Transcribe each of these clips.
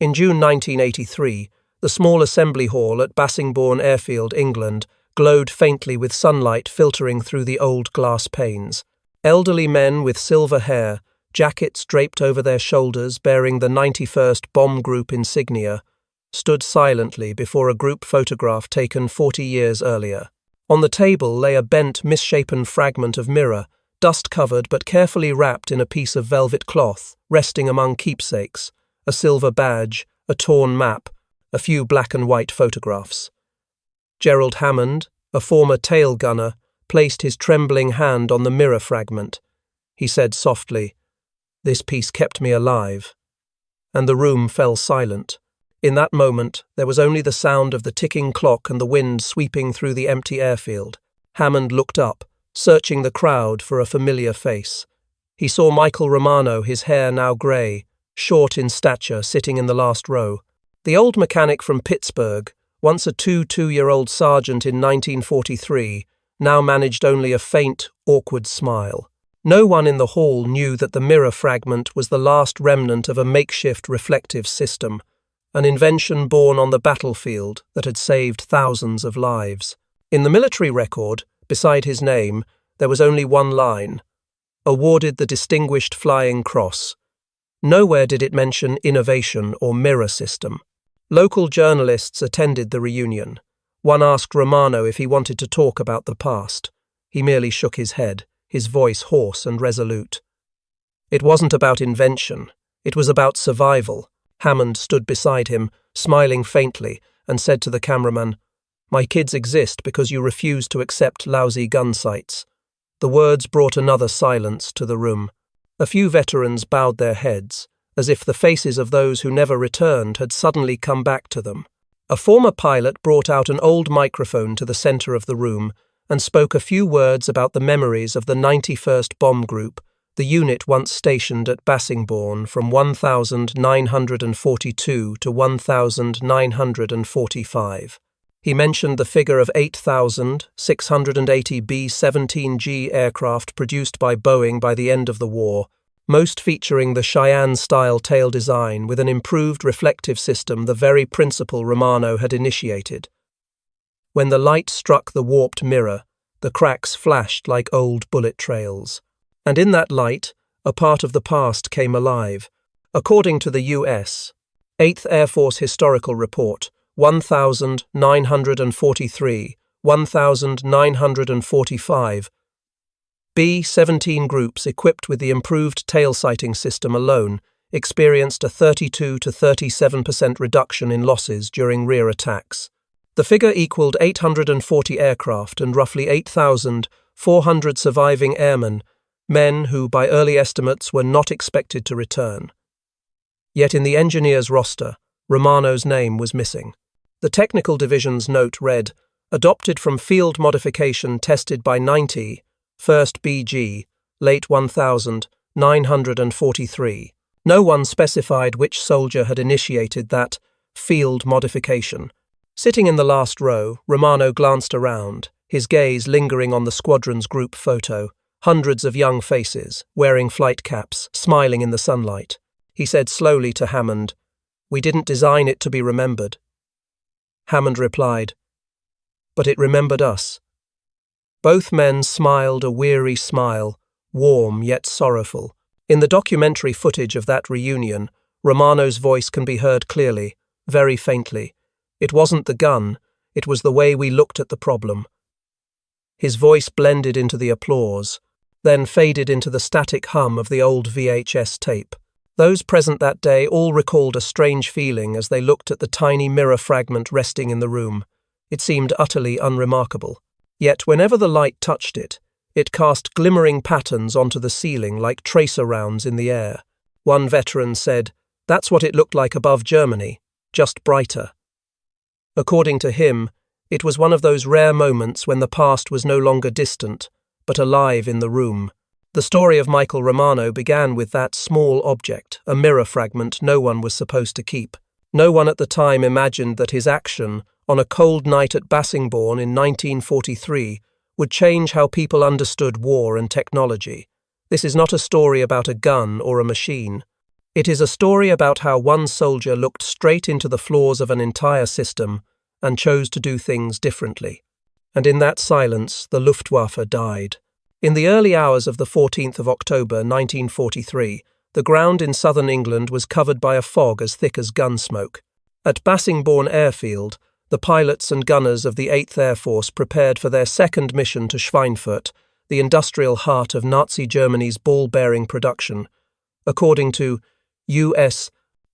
In June 1983, the small assembly hall at Bassingbourn Airfield, England, glowed faintly with sunlight filtering through the old glass panes. Elderly men with silver hair, jackets draped over their shoulders bearing the 91st Bomb Group insignia, stood silently before a group photograph taken 40 years earlier. On the table lay a bent, misshapen fragment of mirror, dust-covered but carefully wrapped in a piece of velvet cloth, resting among keepsakes, a silver badge, a torn map, a few black and white photographs. Gerald Hammond, a former tail gunner, placed his trembling hand on the mirror fragment. He said softly, "This piece kept me alive." And the room fell silent. In that moment, there was only the sound of the ticking clock and the wind sweeping through the empty airfield. Hammond looked up, searching the crowd for a familiar face. He saw Michael Romano, his hair now grey, short in stature, sitting in the last row. The old mechanic from Pittsburgh, once a two-year-old sergeant in 1943, now managed only a faint, awkward smile. No one in the hall knew that the mirror fragment was the last remnant of a makeshift reflective system, an invention born on the battlefield that had saved thousands of lives. In the military record, beside his name, there was only one line: awarded the Distinguished Flying Cross. Nowhere did it mention innovation or mirror system. Local journalists attended the reunion. One asked Romano if he wanted to talk about the past. He merely shook his head, his voice hoarse and resolute. It wasn't about invention. It was about survival. Hammond stood beside him, smiling faintly, and said to the cameraman, "My kids exist because you refuse to accept lousy gun sights." The words brought another silence to the room. A few veterans bowed their heads, as if the faces of those who never returned had suddenly come back to them. A former pilot brought out an old microphone to the center of the room and spoke a few words about the memories of the 91st Bomb Group, the unit once stationed at Bassingbourn from 1942 to 1945. He mentioned the figure of 8,680 B-17G aircraft produced by Boeing by the end of the war, most featuring the Cheyenne-style tail design with an improved reflective system, the very principle Romano had initiated. When the light struck the warped mirror, the cracks flashed like old bullet trails. And in that light, a part of the past came alive. According to the U.S. 8th Air Force Historical Report, 1943, 1945, B-17 groups equipped with the improved tail sighting system alone experienced a 32 to 37% reduction in losses during rear attacks. The figure equaled 840 aircraft and roughly 8,400 surviving airmen, men who, by early estimates, were not expected to return. Yet in the engineers' roster, Romano's name was missing. The technical division's note read, "Adopted from field modification tested by 90, 1st BG, late 1943. No one specified which soldier had initiated that field modification. Sitting in the last row, Romano glanced around, his gaze lingering on the squadron's group photo. Hundreds of young faces, wearing flight caps, smiling in the sunlight. He said slowly to Hammond, "We didn't design it to be remembered." Hammond replied, "But it remembered us." Both men smiled a weary smile, warm yet sorrowful. In the documentary footage of that reunion, Romano's voice can be heard clearly, very faintly. It wasn't the gun, it was the way we looked at the problem. His voice blended into the applause, then faded into the static hum of the old VHS tape. Those present that day all recalled a strange feeling as they looked at the tiny mirror fragment resting in the room. It seemed utterly unremarkable. Yet whenever the light touched it, it cast glimmering patterns onto the ceiling like tracer rounds in the air. One veteran said, "That's what it looked like above Germany, just brighter." According to him, it was one of those rare moments when the past was no longer distant, but alive in the room. The story of Michael Romano began with that small object, a mirror fragment no one was supposed to keep. No one at the time imagined that his action, on a cold night at Bassingbourn in 1943, would change how people understood war and technology. This is not a story about a gun or a machine. It is a story about how one soldier looked straight into the flaws of an entire system and chose to do things differently. And in that silence, the Luftwaffe died. In the early hours of the 14th of October 1943, the ground in southern England was covered by a fog as thick as gun smoke. At Bassingbourn airfield, the pilots and gunners of the 8th Air Force prepared for their second mission to Schweinfurt, the industrial heart of Nazi Germany's ball-bearing production. According to U.S.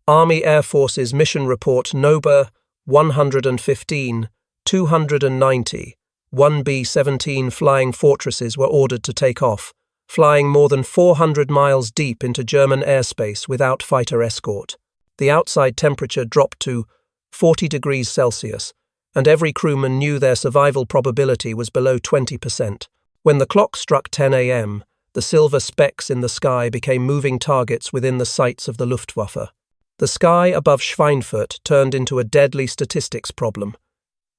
Army Air Force's Mission Report NOBA 115, 290, 1 B-17 flying fortresses were ordered to take off, flying more than 400 miles deep into German airspace without fighter escort. The outside temperature dropped to 40 degrees Celsius, and every crewman knew their survival probability was below 20%. When the clock struck 10 a.m., the silver specks in the sky became moving targets within the sights of the Luftwaffe. The sky above Schweinfurt turned into a deadly statistics problem.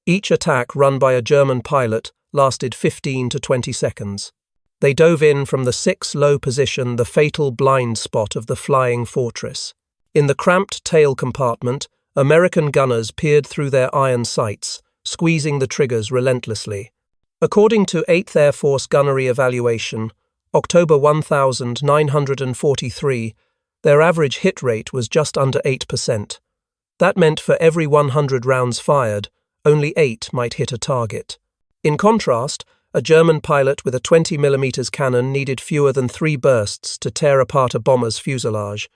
Each attack run by a German pilot lasted 15 to 20 seconds. They dove in from the 6-low position, the fatal blind spot of the flying fortress. In the cramped tail compartment, American gunners peered through their iron sights, squeezing the triggers relentlessly. According to 8th Air Force Gunnery Evaluation, October 1943, their average hit rate was just under 8%. That meant for every 100 rounds fired, only 8 might hit a target. In contrast, a German pilot with a 20mm cannon needed fewer than 3 bursts to tear apart a bomber's fuselage.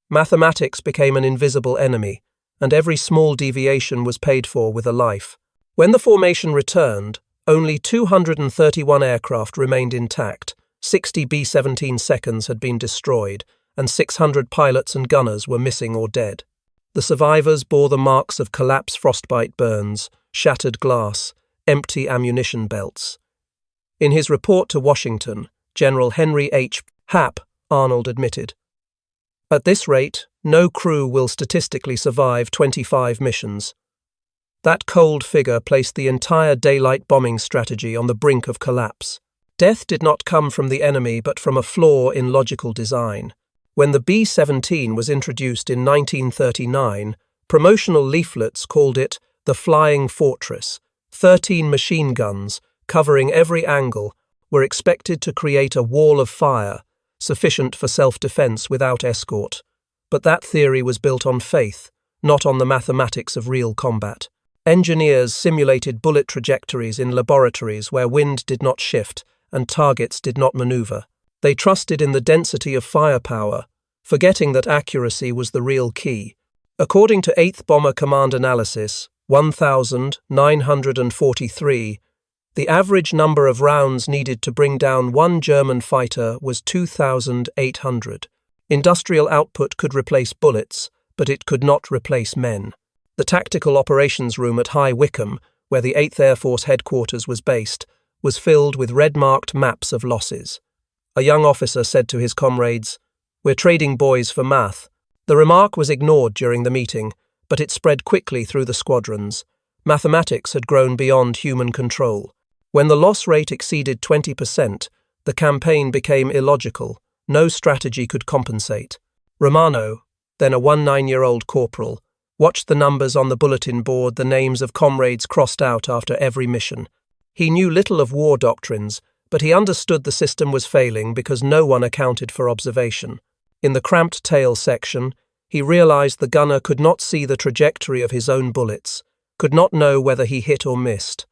Mathematics became an invisible enemy, and every small deviation was paid for with a life. When the formation returned, only 231 aircraft remained intact, 60 B-17 seconds had been destroyed, and 600 pilots and gunners were missing or dead. The survivors bore the marks of collapse frostbite burns, shattered glass, empty ammunition belts. In his report to Washington, General Henry H. Hap Arnold admitted, "At this rate, no crew will statistically survive 25 missions." That cold figure placed the entire daylight bombing strategy on the brink of collapse. Death did not come from the enemy but from a flaw in logical design. When the B-17 was introduced in 1939, promotional leaflets called it the Flying Fortress. 13 machine guns, covering every angle, were expected to create a wall of fire, sufficient for self-defense without escort. But that theory was built on faith, not on the mathematics of real combat. Engineers simulated bullet trajectories in laboratories where wind did not shift and targets did not maneuver. They trusted in the density of firepower, forgetting that accuracy was the real key. According to 8th Bomber Command Analysis 1943, the average number of rounds needed to bring down one German fighter was 2,800. Industrial output could replace bullets, but it could not replace men. The tactical operations room at High Wycombe, where the 8th Air Force headquarters was based, was filled with red-marked maps of losses. A young officer said to his comrades, "We're trading boys for math." The remark was ignored during the meeting, but it spread quickly through the squadrons. Mathematics had grown beyond human control. When the loss rate exceeded 20%, the campaign became illogical. No strategy could compensate. Romano, then a 19-year-old corporal, watched the numbers on the bulletin board, the names of comrades crossed out after every mission. He knew little of war doctrines, but he understood the system was failing because no one accounted for observation. In the cramped tail section, he realized the gunner could not see the trajectory of his own bullets, could not know whether he hit or missed.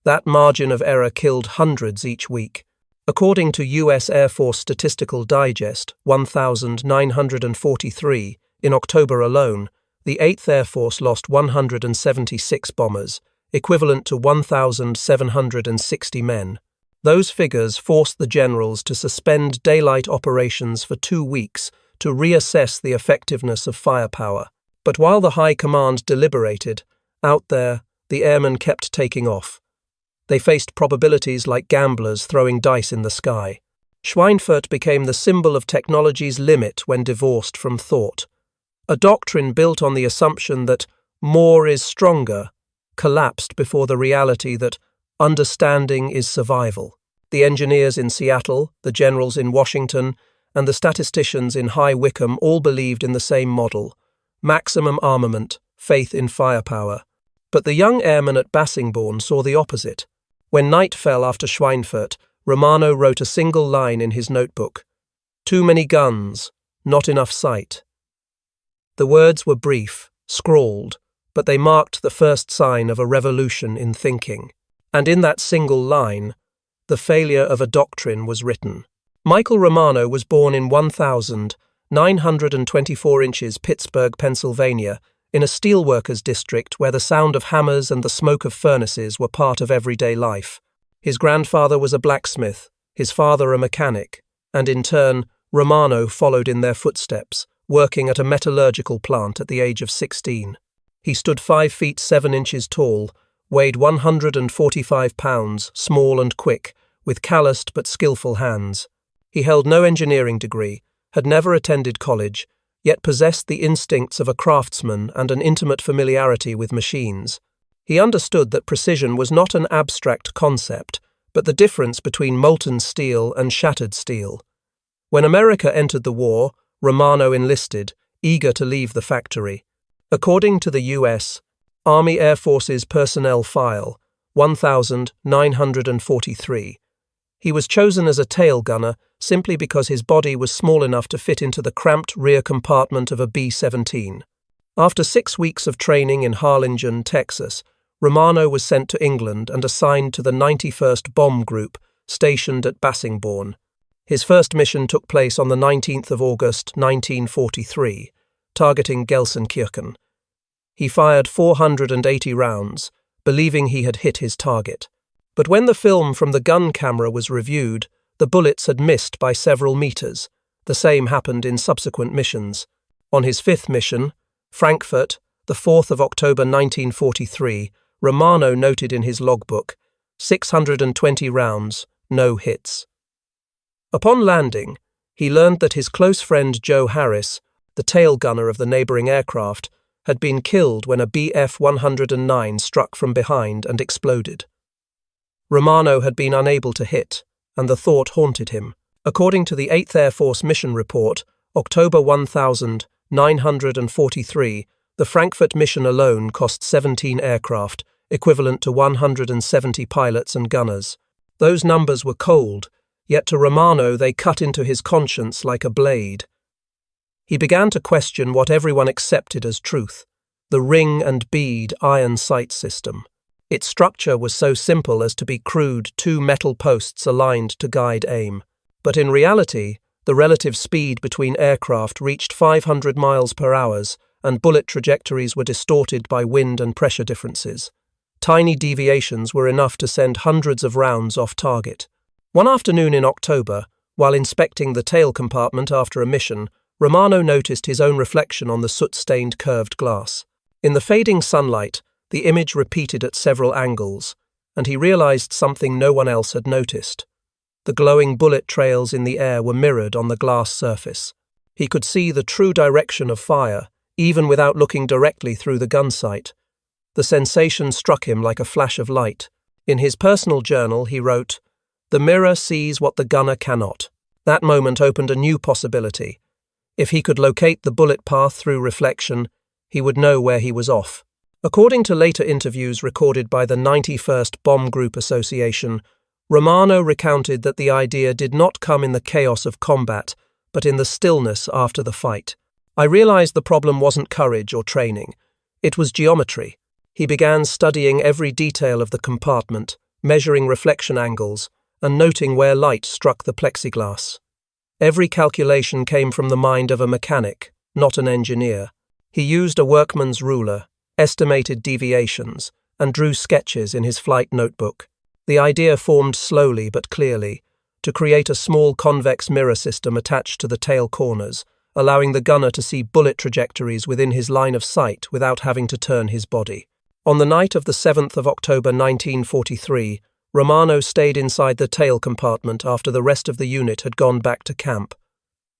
That margin of error killed hundreds each week. According to U.S. Air Force Statistical Digest 1943, in October alone, the 8th Air Force lost 176 bombers, equivalent to 1,760 men. Those figures forced the generals to suspend daylight operations for 2 weeks to reassess the effectiveness of firepower. But while the High Command deliberated, out there, the airmen kept taking off. They faced probabilities like gamblers throwing dice in the sky. Schweinfurt became the symbol of technology's limit when divorced from thought. A doctrine built on the assumption that more is stronger collapsed before the reality that understanding is survival. The engineers in Seattle, the generals in Washington, and the statisticians in High Wycombe all believed in the same model: maximum armament, faith in firepower. But the young airman at Bassingbourn saw the opposite. When night fell after Schweinfurt, Romano wrote a single line in his notebook: "Too many guns, not enough sight." The words were brief, scrawled, but they marked the first sign of a revolution in thinking. And in that single line, the failure of a doctrine was written. Michael Romano was born in 1,924 inches, Pittsburgh, Pennsylvania, in a steelworkers district where the sound of hammers and the smoke of furnaces were part of everyday life. His grandfather was a blacksmith, his father a mechanic, and in turn, Romano followed in their footsteps, working at a metallurgical plant at the age of 16. He stood 5 feet 7 inches tall, weighed 145 pounds, small and quick, with calloused but skillful hands. He held no engineering degree, had never attended college, yet possessed the instincts of a craftsman and an intimate familiarity with machines. He understood that precision was not an abstract concept, but the difference between molten steel and shattered steel. When America entered the war, Romano enlisted, eager to leave the factory. According to the U.S. Army Air Force's personnel file, 1943, he was chosen as a tail gunner simply because his body was small enough to fit into the cramped rear compartment of a B-17. After 6 weeks of training in Harlingen, Texas, Romano was sent to England and assigned to the 91st Bomb Group, stationed at Bassingbourn. His first mission took place on the 19th of August 1943, targeting Gelsenkirchen. He fired 480 rounds, believing he had hit his target. But when the film from the gun camera was reviewed, the bullets had missed by several meters. The same happened in subsequent missions. On his 5th mission, Frankfurt, the 4th of October 1943, Romano noted in his logbook, 620 rounds, no hits. Upon landing, he learned that his close friend Joe Harris, the tail gunner of the neighboring aircraft, had been killed when a Bf-109 struck from behind and exploded. Romano had been unable to hit, and the thought haunted him. According to the 8th Air Force Mission Report, October 1943, the Frankfurt mission alone cost 17 aircraft, equivalent to 170 pilots and gunners. Those numbers were cold, yet to Romano they cut into his conscience like a blade. He began to question what everyone accepted as truth: the ring and bead iron sight system. Its structure was so simple as to be crude 2 metal posts aligned to guide aim. But in reality, the relative speed between aircraft reached 500 miles per hour, and bullet trajectories were distorted by wind and pressure differences. Tiny deviations were enough to send hundreds of rounds off target. One afternoon in October, while inspecting the tail compartment after a mission, Romano noticed his own reflection on the soot-stained curved glass. In the fading sunlight, the image repeated at several angles, and he realized something no one else had noticed. The glowing bullet trails in the air were mirrored on the glass surface. He could see the true direction of fire, even without looking directly through the gun sight. The sensation struck him like a flash of light. In his personal journal, he wrote, "The mirror sees what the gunner cannot." That moment opened a new possibility. If he could locate the bullet path through reflection, he would know where he was off. According to later interviews recorded by the 91st Bomb Group Association, Romano recounted that the idea did not come in the chaos of combat, but in the stillness after the fight. "I realized the problem wasn't courage or training. It was geometry." He began studying every detail of the compartment, measuring reflection angles, and noting where light struck the plexiglass. Every calculation came from the mind of a mechanic, not an engineer. He used a workman's ruler, estimated deviations, and drew sketches in his flight notebook. The idea formed slowly but clearly, to create a small convex mirror system attached to the tail corners, allowing the gunner to see bullet trajectories within his line of sight without having to turn his body. On the night of the 7th of October 1943, Romano stayed inside the tail compartment after the rest of the unit had gone back to camp.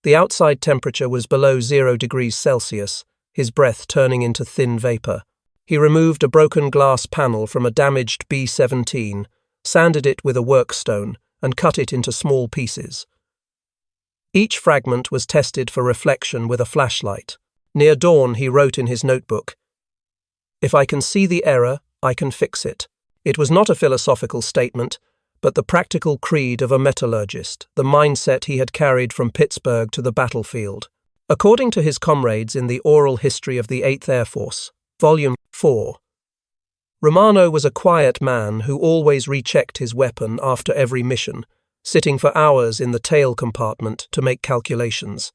The outside temperature was below 0 degrees Celsius, his breath turning into thin vapor. He removed a broken glass panel from a damaged B-17, sanded it with a workstone, and cut it into small pieces. Each fragment was tested for reflection with a flashlight. Near dawn, he wrote in his notebook, "If I can see the error, I can fix it." It was not a philosophical statement, but the practical creed of a metallurgist, the mindset he had carried from Pittsburgh to the battlefield. According to his comrades in the Oral History of the 8th Air Force, Volume 4, Romano was a quiet man who always rechecked his weapon after every mission, sitting for hours in the tail compartment to make calculations.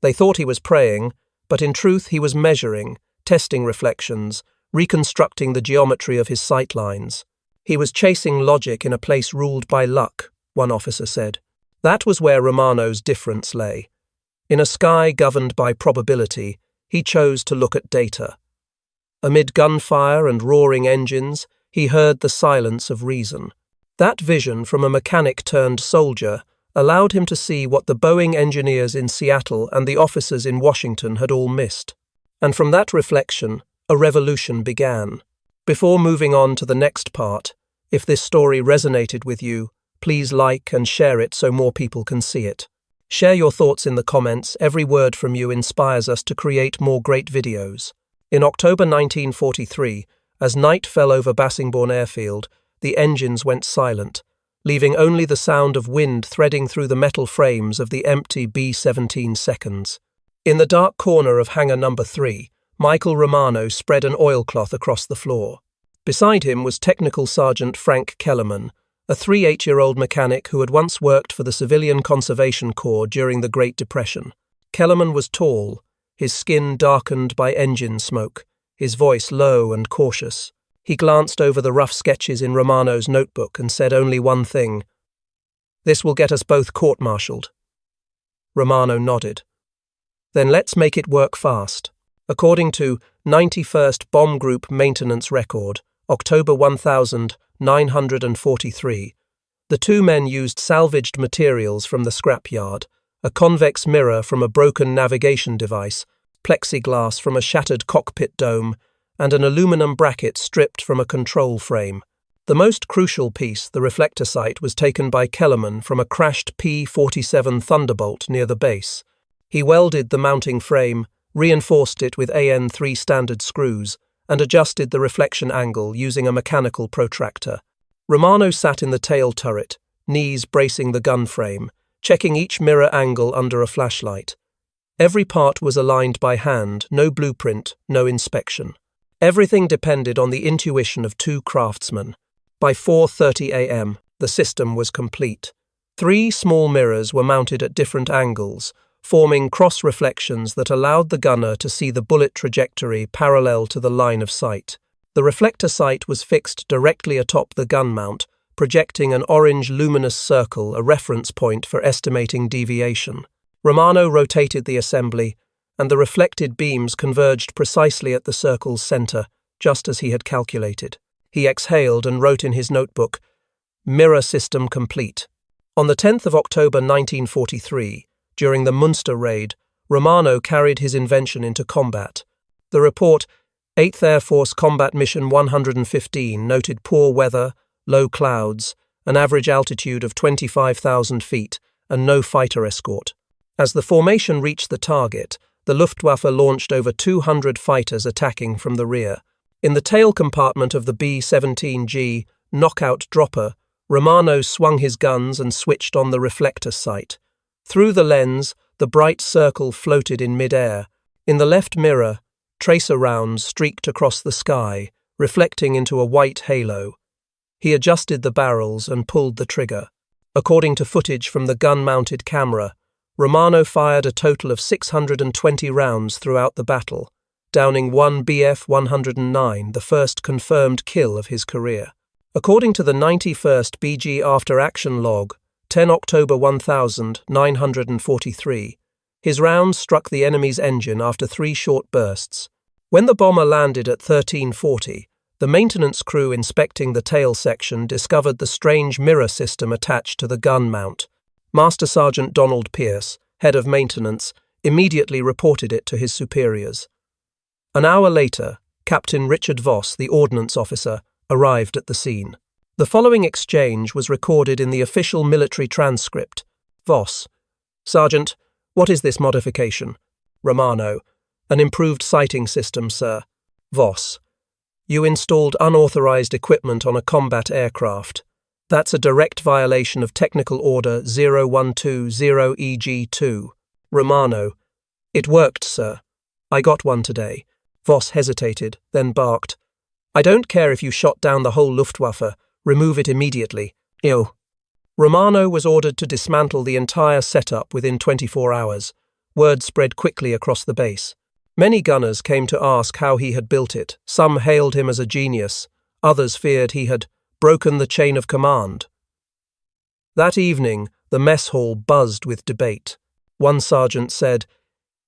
They thought he was praying, but in truth he was measuring, testing reflections, reconstructing the geometry of his sight lines. He was chasing logic in a place ruled by luck, one officer said. That was where Romano's difference lay. In a sky governed by probability, he chose to look at data. Amid gunfire and roaring engines, he heard the silence of reason. That vision from a mechanic-turned-soldier allowed him to see what the Boeing engineers in Seattle and the officers in Washington had all missed. And from that reflection, a revolution began. Before moving on to the next part, if this story resonated with you, please like and share it so more people can see it. Share your thoughts in the comments. Every word from you inspires us to create more great videos. In October 1943, as night fell over Bassingbourn airfield, the engines went silent, leaving only the sound of wind threading through the metal frames of the empty B-17 seconds. In the dark corner of hangar number 3, Michael Romano spread an oilcloth across the floor. Beside him was Technical Sergeant Frank Kellerman, a 38-year-old mechanic who had once worked for the Civilian Conservation Corps during the Great Depression. Kellerman was tall, his skin darkened by engine smoke, his voice low and cautious. He glanced over the rough sketches in Romano's notebook and said only one thing: "This will get us both court-martialed." Romano nodded. "Then let's make it work fast." According to 91st Bomb Group Maintenance Record, October 1943, the two men used salvaged materials from the scrapyard, a convex mirror from a broken navigation device, plexiglass from a shattered cockpit dome, and an aluminum bracket stripped from a control frame. The most crucial piece, the reflector sight, was taken by Kellerman from a crashed P-47 Thunderbolt near the base. He welded the mounting frame, reinforced it with AN3 standard screws, and adjusted the reflection angle using a mechanical protractor. Romano sat in the tail turret, knees bracing the gun frame, checking each mirror angle under a flashlight. Every part was aligned by hand, no blueprint, no inspection. Everything depended on the intuition of two craftsmen. By 4:30 a.m., the system was complete. 3 small mirrors were mounted at different angles, forming cross-reflections that allowed the gunner to see the bullet trajectory parallel to the line of sight. The reflector sight was fixed directly atop the gun mount, projecting an orange luminous circle, a reference point for estimating deviation. Romano rotated the assembly, and the reflected beams converged precisely at the circle's center, just as he had calculated. He exhaled and wrote in his notebook, "Mirror system complete." On the 10th of October 1943, during the Munster raid, Romano carried his invention into combat. The report, 8th Air Force Combat Mission 115, noted poor weather, low clouds, an average altitude of 25,000 feet, and no fighter escort. As the formation reached the target, the Luftwaffe launched over 200 fighters attacking from the rear. In the tail compartment of the B-17G knockout dropper, Romano swung his guns and switched on the reflector sight. Through the lens, the bright circle floated in mid-air. In the left mirror, tracer rounds streaked across the sky, reflecting into a white halo. He adjusted the barrels and pulled the trigger. According to footage from the gun-mounted camera, Romano fired a total of 620 rounds throughout the battle, downing one Bf-109, the first confirmed kill of his career. According to the 91st BG after-action log, 10 October 1943, his rounds struck the enemy's engine after 3 short bursts. When the bomber landed at 1340, the maintenance crew inspecting the tail section discovered the strange mirror system attached to the gun mount. Master Sergeant Donald Pierce, head of maintenance, immediately reported it to his superiors. An hour later, Captain Richard Voss, the ordnance officer, arrived at the scene. The following exchange was recorded in the official military transcript. Voss: "Sergeant, What is this modification? Romano. An improved sighting system, sir. Voss. You installed unauthorized equipment on a combat aircraft. That's a direct violation of Technical Order 0120EG2. Romano. It worked, sir. I got one today. Voss hesitated, then barked. I don't care if you shot down the whole Luftwaffe. Remove it immediately. Ew. Romano was ordered to dismantle the entire setup within 24 hours. Word spread quickly across the base. Many gunners came to ask how he had built it. Some hailed him as a genius. Others feared he had broken the chain of command. That evening, the mess hall buzzed with debate. One sergeant said,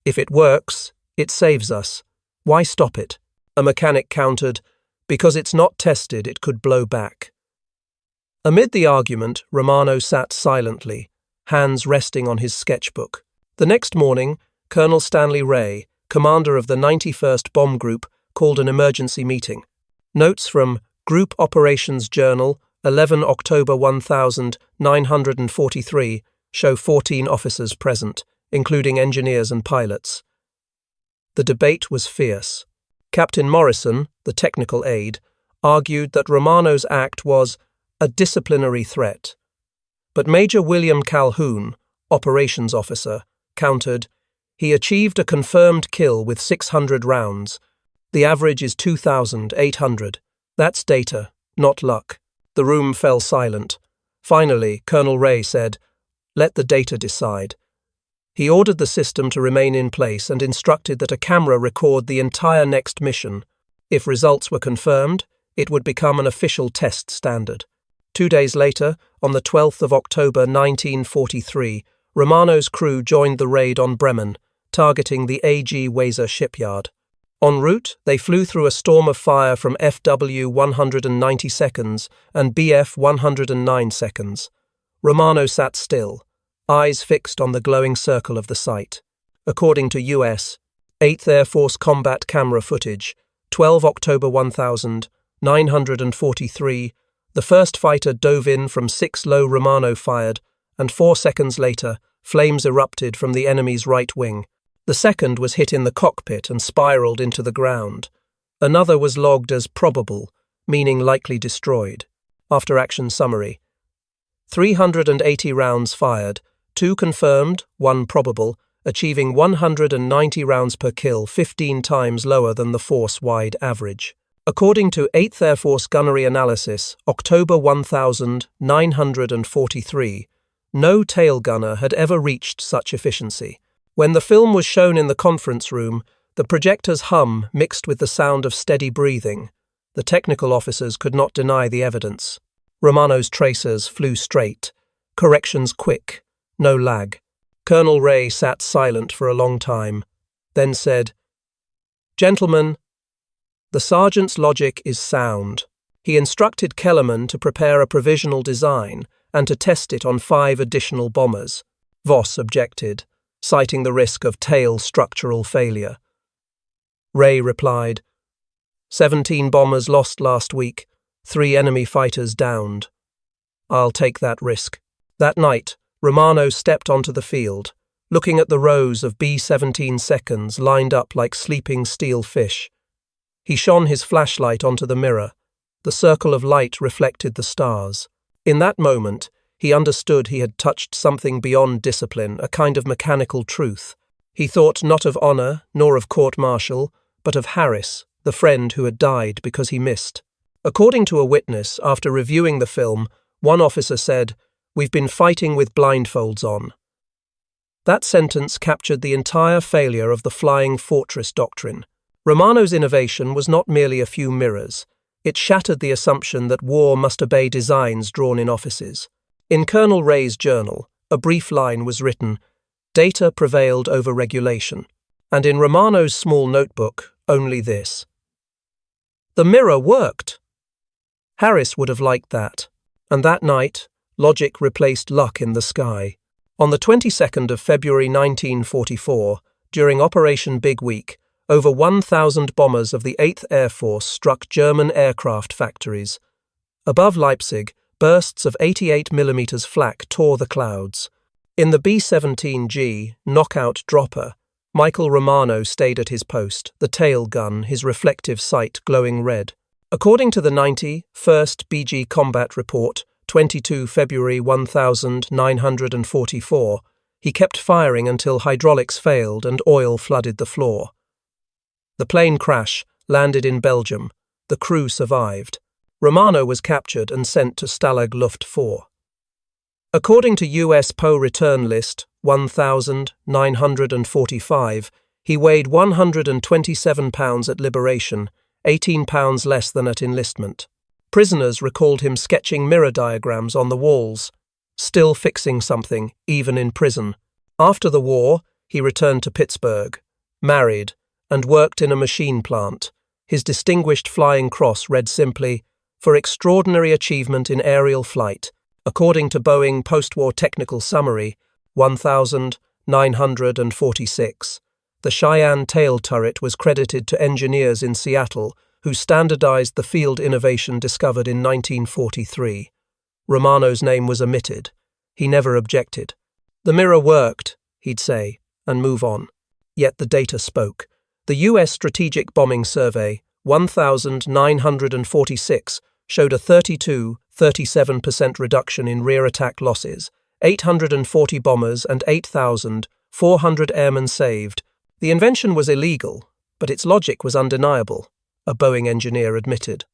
"If it works, it saves us. Why stop it?" A mechanic countered, "Because it's not tested, it could blow back." Amid the argument, Romano sat silently, hands resting on his sketchbook. The next morning, Colonel Stanley Ray, commander of the 91st Bomb Group, called an emergency meeting. Notes from Group Operations Journal, 11 October 1943, show 14 officers present, including engineers and pilots. The debate was fierce. Captain Morrison, the technical aide, argued that Romano's act was a disciplinary threat. But Major William Calhoun, operations officer, countered, he achieved a confirmed kill with 600 rounds. The average is 2,800. That's data, not luck. The room fell silent. Finally, Colonel Ray said, "Let the data decide." He ordered the system to remain in place and instructed that a camera record the entire next mission. If results were confirmed, it would become an official test standard. 2 days later, on the 12th of October 1943, Romano's crew joined the raid on Bremen, targeting the A.G. Weser shipyard. En route, they flew through a storm of fire from FW 190 seconds and BF 109 seconds. Romano sat still, eyes fixed on the glowing circle of the site. According to U.S. 8th Air Force combat camera footage, 12 October 1943, the first fighter dove in from 6 low Romano fired, and 4 seconds later, flames erupted from the enemy's right wing. The second was hit in the cockpit and spiraled into the ground. Another was logged as probable, meaning likely destroyed. After action summary. 380 rounds fired, 2 confirmed, 1 probable, achieving 190 rounds per kill, 15 times lower than the force-wide average. According to 8th Air Force Gunnery Analysis, October 1943, no tail gunner had ever reached such efficiency. When the film was shown in the conference room, the projector's hum mixed with the sound of steady breathing. The technical officers could not deny the evidence. Romano's tracers flew straight, corrections quick, no lag. Colonel Ray sat silent for a long time, then said, "Gentlemen, the sergeant's logic is sound." He instructed Kellerman to prepare a provisional design and to test it on 5 additional bombers. Voss objected, citing the risk of tail structural failure. Ray replied, 17 bombers lost last week, 3 enemy fighters downed. I'll take that risk. That night, Romano stepped onto the field, looking at the rows of B-17 seconds lined up like sleeping steel fish. He shone his flashlight onto the mirror. The circle of light reflected the stars. In that moment, he understood he had touched something beyond discipline, a kind of mechanical truth. He thought not of honor, nor of court-martial, but of Harris, the friend who had died because he missed. According to a witness, after reviewing the film, one officer said, "We've been fighting with blindfolds on." That sentence captured the entire failure of the flying fortress doctrine. Romano's innovation was not merely a few mirrors. It shattered the assumption that war must obey designs drawn in offices. In Colonel Ray's journal, a brief line was written, "Data prevailed over regulation," and in Romano's small notebook, only this. The mirror worked! Harris would have liked that, and that night, logic replaced luck in the sky. On the 22nd of February 1944, during Operation Big Week, over 1,000 bombers of the 8th Air Force struck German aircraft factories. Above Leipzig, bursts of 88mm flak tore the clouds. In the B-17G knockout dropper, Michael Romano stayed at his post, the tail gun, his reflective sight glowing red. According to the 91st BG Combat Report, 22 February 1944, he kept firing until hydraulics failed and oil flooded the floor. The plane crash landed in Belgium. The crew survived. Romano was captured and sent to Stalag Luft 4. According to US PO return list 1945, he weighed 127 pounds at liberation, 18 pounds less than at enlistment. Prisoners recalled him sketching mirror diagrams on the walls, still fixing something, even in prison. After the war, he returned to Pittsburgh, married, and worked in a machine plant. His distinguished flying cross read simply, "For extraordinary achievement in aerial flight." According to Boeing Post-War Technical Summary 1946, the Cheyenne tail turret was credited to engineers in Seattle who standardized the field innovation discovered in 1943. Romano's name was omitted. He never objected. The mirror worked, he'd say, and move on. Yet the data spoke. The U.S. Strategic Bombing Survey 1946 showed a 37% reduction in rear attack losses, 840 bombers and 8,400 airmen saved. The invention was illegal, but its logic was undeniable, a Boeing engineer admitted.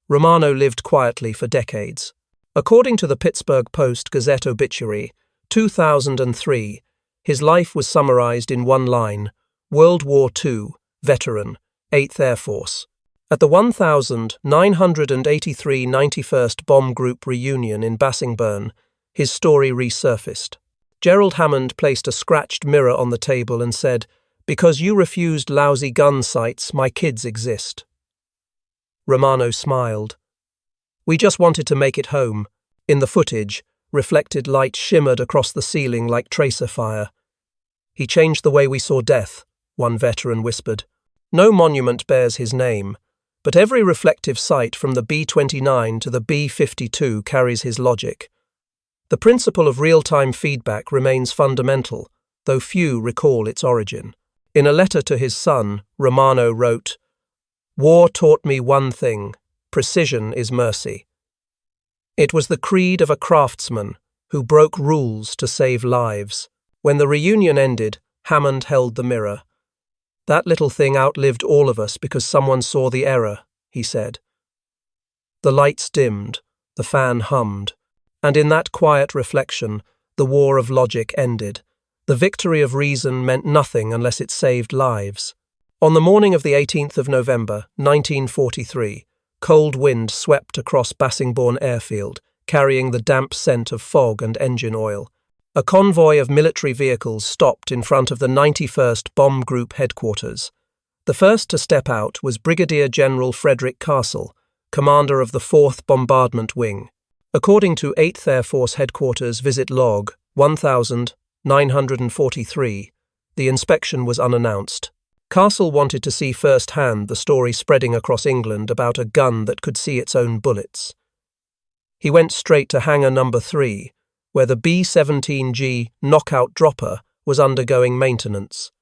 Romano lived quietly for decades. According to the Pittsburgh Post-Gazette obituary, 2003, his life was summarized in one line: World War II, veteran, 8th Air Force. At the 1983 91st Bomb Group reunion in Bassingbourn, his story resurfaced. Gerald Hammond placed a scratched mirror on the table and said, "Because you refused lousy gun sights, my kids exist." Romano smiled. "We just wanted to make it home." In the footage, reflected light shimmered across the ceiling like tracer fire. "He changed the way we saw death," one veteran whispered. "No monument bears his name, but every reflective sight from the B-29 to the B-52 carries his logic. The principle of real-time feedback remains fundamental, though few recall its origin. In a letter to his son, Romano wrote, "War taught me one thing: precision is mercy." It was the creed of a craftsman who broke rules to save lives. When the reunion ended, Hammond held the mirror. "That little thing outlived all of us because someone saw the error," he said. The lights dimmed, the fan hummed, and in that quiet reflection, the war of logic ended. The victory of reason meant nothing unless it saved lives. On the morning of the 18th of November, 1943, cold wind swept across Bassingbourn airfield, carrying the damp scent of fog and engine oil. A convoy of military vehicles stopped in front of the 91st Bomb Group headquarters. The first to step out was Brigadier General Frederick Castle, commander of the 4th Bombardment Wing. According to 8th Air Force Headquarters Visit Log 1943, the inspection was unannounced. Castle wanted to see firsthand the story spreading across England about a gun that could see its own bullets. He went straight to hangar number 3, where the B-17G knockout dropper was undergoing maintenance.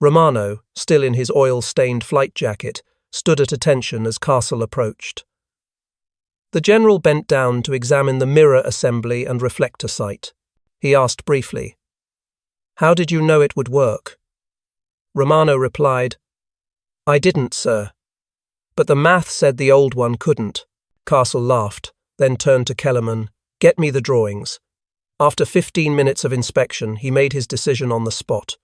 Romano, still in his oil-stained flight jacket, stood at attention as Castle approached. The general bent down to examine the mirror assembly and reflector sight. He asked briefly, "How did you know it would work?" Romano replied, "I didn't, sir. But the math said the old one couldn't." Castle laughed, then turned to Kellerman. "Get me the drawings." After 15 minutes of inspection, he made his decision on the spot.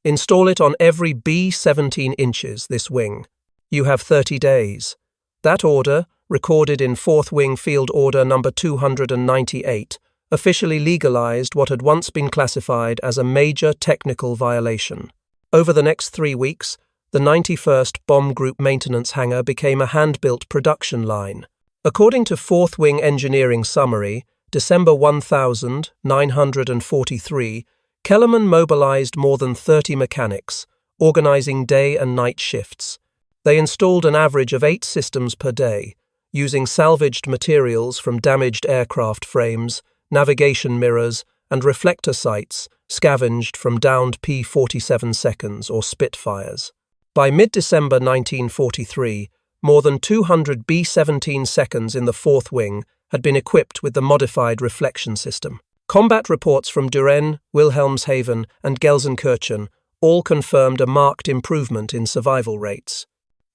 "Install it on every B-17 inches, this wing. You have 30 days. That order, recorded in 4th Wing Field Order number 298, officially legalized what had once been classified as a major technical violation. Over the next 3 weeks, the 91st Bomb Group maintenance hangar became a hand-built production line. According to 4th Wing Engineering Summary, December 1943, Kellerman mobilized more than 30 mechanics, organizing day and night shifts. They installed an average of 8 systems per day, using salvaged materials from damaged aircraft frames, navigation mirrors, and reflector sights scavenged from downed P-47 seconds or Spitfires. By mid-December 1943, more than 200 B-17 seconds in the fourth wing had been equipped with the modified reflection system. Combat reports from Duren, Wilhelmshaven, and Gelsenkirchen all confirmed a marked improvement in survival rates.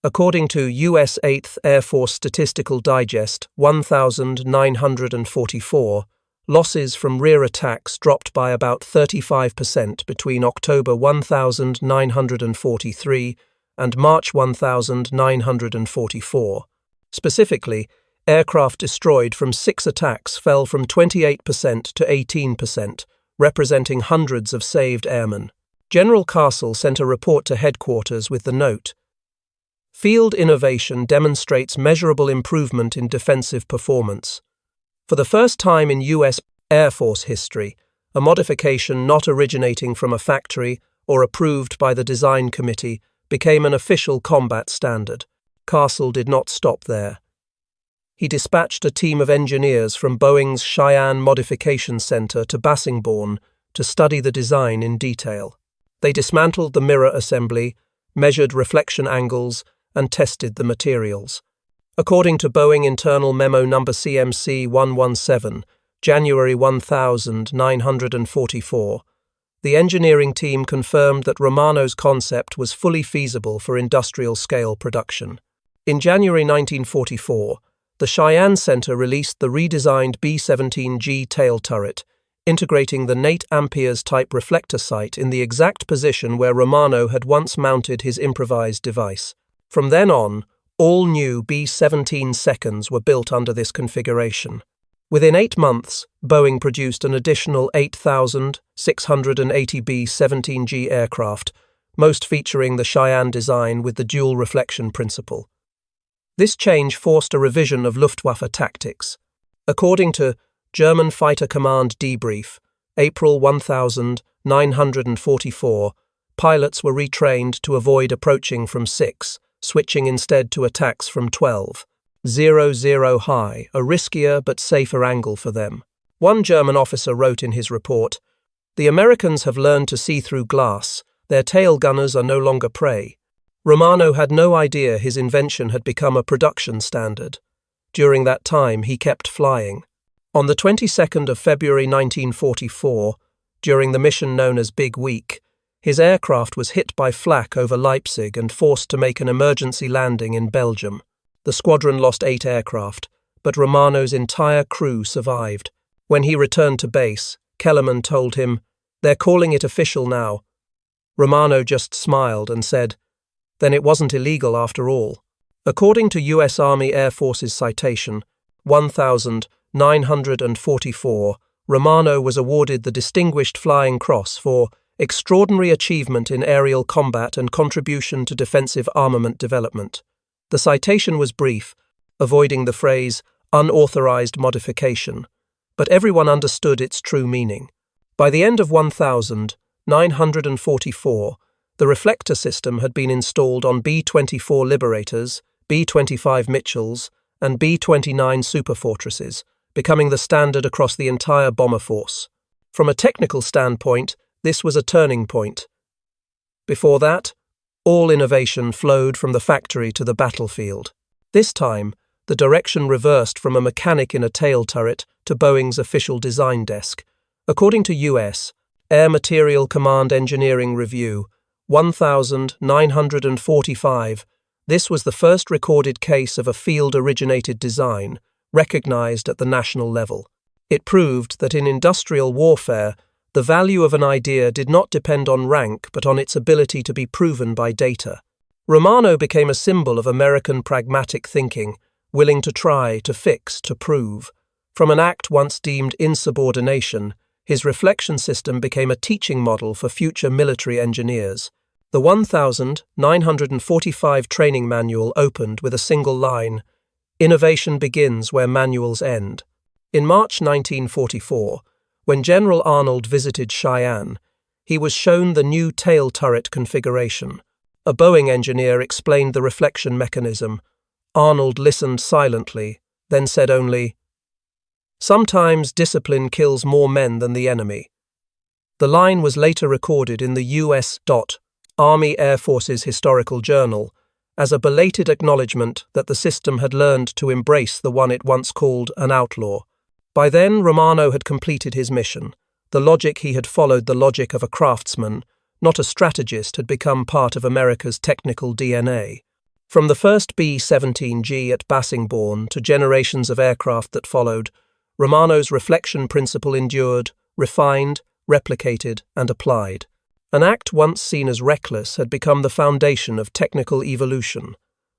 According to U.S. 8th Air Force Statistical Digest 1944, losses from rear attacks dropped by about 35% between October 1943 and March 1944. Specifically, aircraft destroyed from 6 attacks fell from 28% to 18%, representing hundreds of saved airmen. General Castle sent a report to headquarters with the note, "Field innovation demonstrates measurable improvement in defensive performance. For the first time in U.S. Air Force history, a modification not originating from a factory or approved by the design committee became an official combat standard." Castle did not stop there. He dispatched a team of engineers from Boeing's Cheyenne Modification Center to Bassingbourn to study the design in detail. They dismantled the mirror assembly, measured reflection angles, and tested the materials. According to Boeing Internal Memo No. CMC 117, January 1944, the engineering team confirmed that Romano's concept was fully feasible for industrial-scale production. In January 1944, the Cheyenne Center released the redesigned B-17G tail turret, integrating the Nate Amperes-type reflector sight in the exact position where Romano had once mounted his improvised device. From then on, all new B-17 seconds were built under this configuration. Within 8 months, Boeing produced an additional 8,680 B-17G aircraft, most featuring the Cheyenne design with the dual reflection principle. This change forced a revision of Luftwaffe tactics. According to German Fighter Command Debrief, April 1944, pilots were retrained to avoid approaching from 6, switching instead to attacks from 12.00 high, a riskier but safer angle for them. One German officer wrote in his report, "The Americans have learned to see through glass. Their tail gunners are no longer prey." Romano had no idea his invention had become a production standard. During that time, he kept flying. On the 22nd of February 1944, during the mission known as Big Week, his aircraft was hit by flak over Leipzig and forced to make an emergency landing in Belgium. The squadron lost 8 aircraft, but Romano's entire crew survived. When he returned to base, Kellerman told him, "They're calling it official now." Romano just smiled and said, "Then it wasn't illegal after all." According to U.S. Army Air Force's citation 1944, Romano was awarded the Distinguished Flying Cross for extraordinary achievement in aerial combat and contribution to defensive armament development. The citation was brief, avoiding the phrase unauthorized modification, but everyone understood its true meaning. By the end of 1944, the reflector system had been installed on B-24 Liberators, B-25 Mitchells, and B-29 Superfortresses, becoming the standard across the entire bomber force. From a technical standpoint, this was a turning point. Before that, all innovation flowed from the factory to the battlefield. This time, the direction reversed from a mechanic in a tail turret to Boeing's official design desk. According to U.S. Air Material Command Engineering Review 1945, this was the first recorded case of a field-originated design, recognized at the national level. It proved that in industrial warfare, the value of an idea did not depend on rank but on its ability to be proven by data. Romano became a symbol of American pragmatic thinking, willing to try, to fix, to prove. From an act once deemed insubordination, his reflection system became a teaching model for future military engineers. The 1945 training manual opened with a single line, "Innovation begins where manuals end." In March 1944, when General Arnold visited Cheyenne, he was shown the new tail turret configuration. A Boeing engineer explained the reflection mechanism. Arnold listened silently, then said only, "Sometimes discipline kills more men than the enemy." The line was later recorded in the U.S. Army Air Force's Historical Journal as a belated acknowledgement that the system had learned to embrace the one it once called an outlaw. By then, Romano had completed his mission. The logic he had followed, the logic of a craftsman, not a strategist, had become part of America's technical DNA. From the first B-17G at Bassingbourn to generations of aircraft that followed, Romano's reflection principle endured, refined, replicated, and applied. An act once seen as reckless had become the foundation of technical evolution.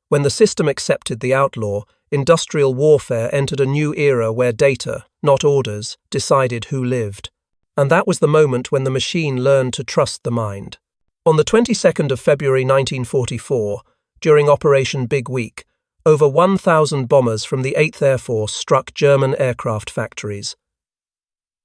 When the system accepted the outlaw, industrial warfare entered a new era where data, not orders, decided who lived. And that was the moment when the machine learned to trust the mind. On the 22nd of February 1944, during Operation Big Week, over 1,000 bombers from the 8th Air Force struck German aircraft factories.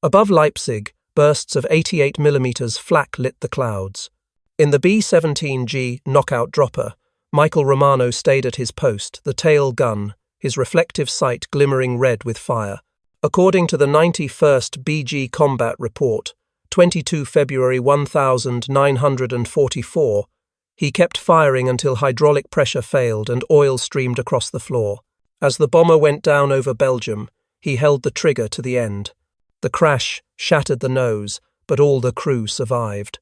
Above Leipzig, bursts of 88mm flak lit the clouds. In the B-17G knockout dropper, Michael Romano stayed at his post, the tail gun, his reflective sight glimmering red with fire. According to the 91st BG Combat Report, 22 February 1944, he kept firing until hydraulic pressure failed and oil streamed across the floor. As the bomber went down over Belgium, he held the trigger to the end. The crash shattered the nose, but all the crew survived.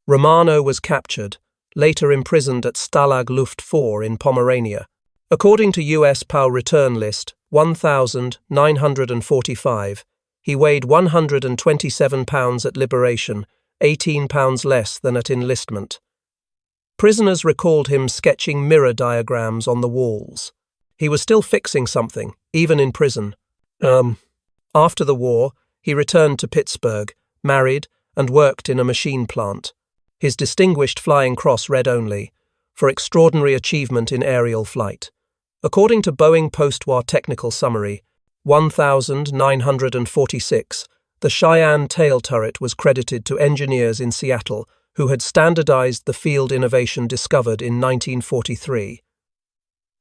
Romano was captured, later imprisoned at Stalag Luft 4 in Pomerania. According to US POW return list 1945, he weighed 127 pounds at liberation, 18 pounds less than at enlistment. Prisoners recalled him sketching mirror diagrams on the walls. He was still fixing something, even in prison. After the war, he returned to Pittsburgh, married, and worked in a machine plant. His distinguished Flying Cross read only, for extraordinary achievement in aerial flight. According to Boeing Post-War Technical Summary, 1946, the Cheyenne tail turret was credited to engineers in Seattle who had standardized the field innovation discovered in 1943.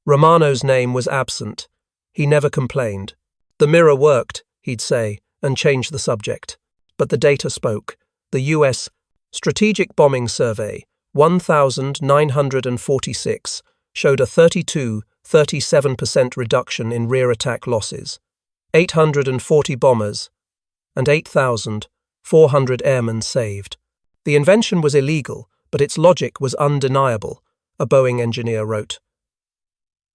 Romano's name was absent. He never complained. The mirror worked, he'd say, and change the subject. But the data spoke. The U.S. Strategic Bombing Survey, 1946, showed a 37% reduction in rear attack losses, 840 bombers, and 8,400 airmen saved. The invention was illegal, but its logic was undeniable, a Boeing engineer wrote.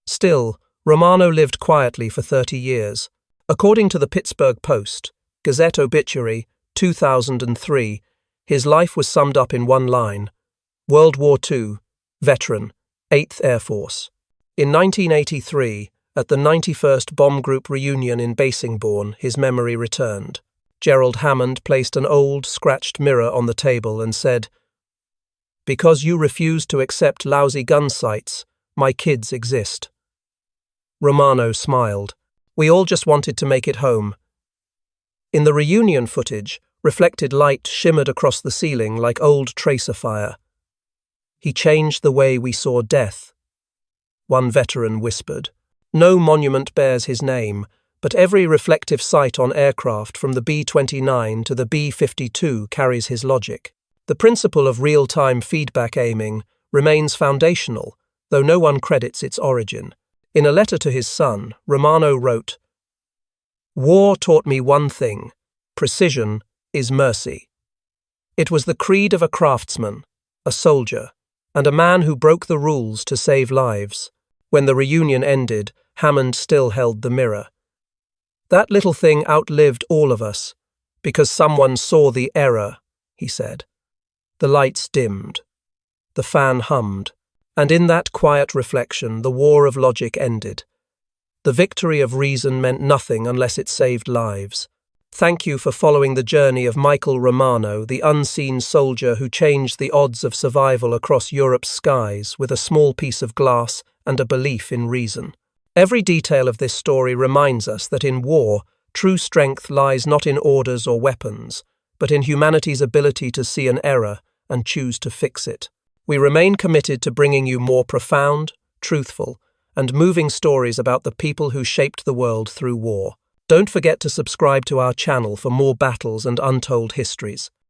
Still, Romano lived quietly for 30 years. According to the Pittsburgh Post, Gazette Obituary, 2003, his life was summed up in one line: World War II, veteran, 8th Air Force. In 1983, at the 91st Bomb Group reunion in Bassingbourn, his memory returned. Gerald Hammond placed an old, scratched mirror on the table and said, "Because you refuse to accept lousy gun sights, my kids exist." Romano smiled. We all just wanted to make it home. In the reunion footage, reflected light shimmered across the ceiling like old tracer fire. "He changed the way we saw death," one veteran whispered. No monument bears his name, but every reflective sight on aircraft from the B-29 to the B-52 carries his logic. The principle of real-time feedback aiming remains foundational, though no one credits its origin. In a letter to his son, Romano wrote, "War taught me one thing: precision is mercy." It was the creed of a craftsman, a soldier, and a man who broke the rules to save lives. When the reunion ended, Hammond still held the mirror. "That little thing outlived all of us, because someone saw the error," he said. The lights dimmed. The fan hummed. And in that quiet reflection, the war of logic ended. The victory of reason meant nothing unless it saved lives. Thank you for following the journey of Michael Romano, the unseen soldier who changed the odds of survival across Europe's skies with a small piece of glass and a belief in reason. Every detail of this story reminds us that in war, true strength lies not in orders or weapons, but in humanity's ability to see an error and choose to fix it. We remain committed to bringing you more profound, truthful, and moving stories about the people who shaped the world through war. Don't forget to subscribe to our channel for more battles and untold histories.